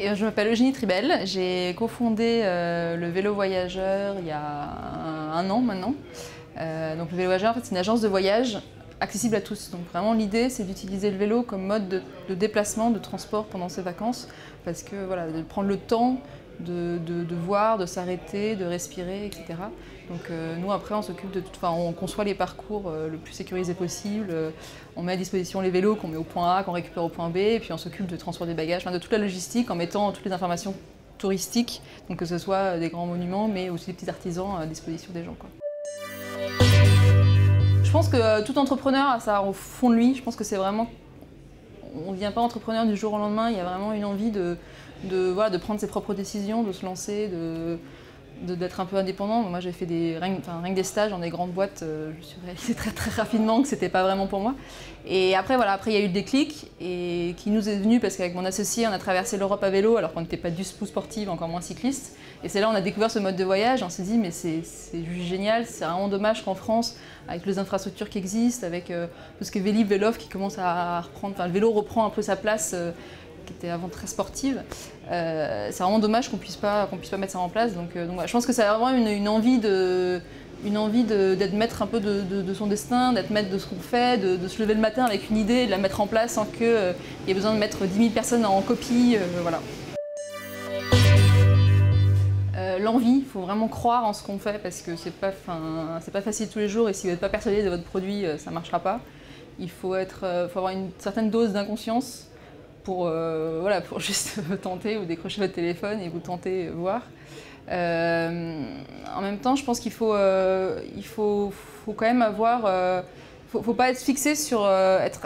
Et je m'appelle Eugénie Tribel, j'ai cofondé le Vélo Voyageur il y a un an maintenant. Donc le Vélo Voyageur, en fait, c'est une agence de voyage accessible à tous. Donc vraiment l'idée c'est d'utiliser le vélo comme mode de déplacement, de transport pendant ses vacances, parce que voilà, de prendre le temps de voir, de s'arrêter, de respirer, etc. Donc nous après on s'occupe de tout, enfin on conçoit les parcours le plus sécurisés possible, on met à disposition les vélos qu'on met au point A, qu'on récupère au point B, et puis on s'occupe de transport des bagages, enfin, de toute la logistique en mettant toutes les informations touristiques, donc que ce soit des grands monuments mais aussi des petits artisans à disposition des gens, quoi. Je pense que tout entrepreneur a ça au fond de lui. Je pense que c'est vraiment... On ne devient pas entrepreneur du jour au lendemain, il y a vraiment une envie voilà, de prendre ses propres décisions, de se lancer, d'être un peu indépendant. Moi j'ai fait rien que des stages dans des grandes boîtes, je me suis réalisée très rapidement que c'était pas vraiment pour moi. Et après voilà, après il y a eu le déclic et qui nous est venu parce qu'avec mon associé on a traversé l'Europe à vélo alors qu'on n'était pas du tout sportive, encore moins cycliste. Et c'est là on a découvert ce mode de voyage, on s'est dit mais c'est juste génial, c'est vraiment dommage qu'en France, avec les infrastructures qui existent, avec tout ce que Vélib, Vélof qui commence à reprendre, enfin le vélo reprend un peu sa place qui était avant très sportive. C'est vraiment dommage qu'on puisse pas mettre ça en place. Donc voilà, je pense que c'est vraiment une envie d'être maître un peu de son destin, d'être maître de ce qu'on fait, de se lever le matin avec une idée et de la mettre en place sans qu'il y ait besoin de mettre 10 000 personnes en copie. Voilà. L'envie, il faut vraiment croire en ce qu'on fait parce que c'est pas facile tous les jours et si vous n'êtes pas persuadé de votre produit, ça ne marchera pas. Il faut avoir une certaine dose d'inconscience pour juste tenter ou décrocher votre téléphone et vous tenter voir. En même temps, je pense qu'il faut quand même avoir... faut pas être fixé sur être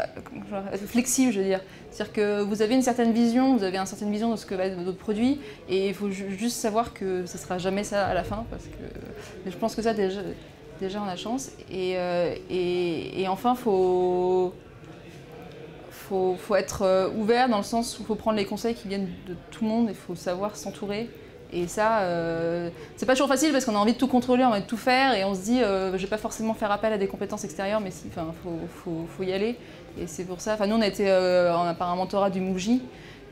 flexible, je veux dire. C'est-à-dire que vous avez une certaine vision, de ce que va être votre produit, et il faut juste savoir que ce ne sera jamais ça à la fin, parce que je pense que ça déjà on a chance. Et enfin, faut être ouvert dans le sens où il faut prendre les conseils qui viennent de tout le monde, il faut savoir s'entourer. Et ça, c'est pas toujours facile parce qu'on a envie de tout contrôler, on a envie de tout faire et on se dit je vais pas forcément faire appel à des compétences extérieures, mais si, faut y aller. Et c'est pour ça, nous on a par un mentorat du Mouji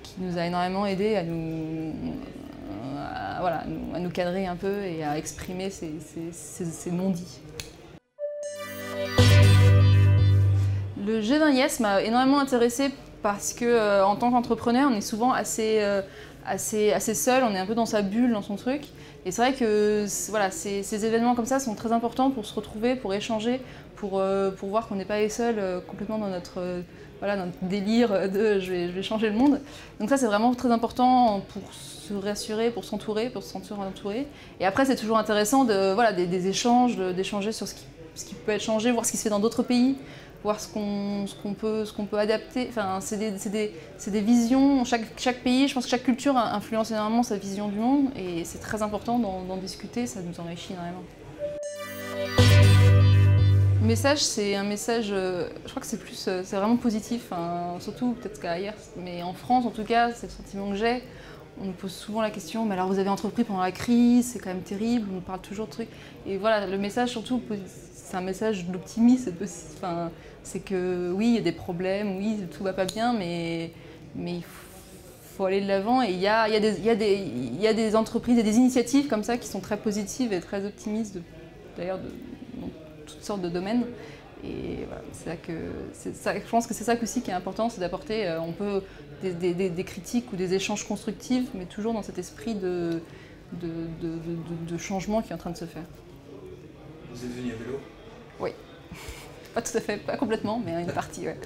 qui nous a énormément aidé à nous cadrer un peu et à exprimer ces non-dits. Le G20 m'a énormément intéressée parce que en tant qu'entrepreneur, on est souvent assez seul, on est un peu dans sa bulle, dans son truc. Et c'est vrai que voilà, ces événements comme ça sont très importants pour se retrouver, pour échanger, pour voir qu'on n'est pas les seuls complètement dans notre délire de je vais changer le monde. Donc ça c'est vraiment très important pour se rassurer, pour s'entourer, pour se sentir entouré. Et après c'est toujours intéressant des échanges, d'échanger sur ce qui peut être changé, voir ce qui se fait dans d'autres pays, voir ce qu'on peut adapter. Enfin, c'est des visions. Chaque pays, je pense que chaque culture influence énormément sa vision du monde et c'est très important d'en discuter, ça nous enrichit énormément. Le message, c'est un message, je crois que c'est vraiment positif, hein, surtout peut-être qu'ailleurs, mais en France en tout cas, c'est le sentiment que j'ai. On nous pose souvent la question, mais alors vous avez entrepris pendant la crise, c'est quand même terrible, on nous parle toujours de trucs. Et voilà, le message surtout, c'est un message d'optimisme, c'est que oui, il y a des problèmes, oui, tout va pas bien, mais il faut aller de l'avant. Et il y a des entreprises et des initiatives comme ça qui sont très positives et très optimistes, d'ailleurs dans toutes sortes de domaines. Et voilà, je pense que c'est ça aussi qui est important, c'est d'apporter des critiques ou des échanges constructifs, mais toujours dans cet esprit de changement qui est en train de se faire. Vous êtes venu à vélo ? Oui. Pas tout à fait, pas complètement, mais une partie, ouais.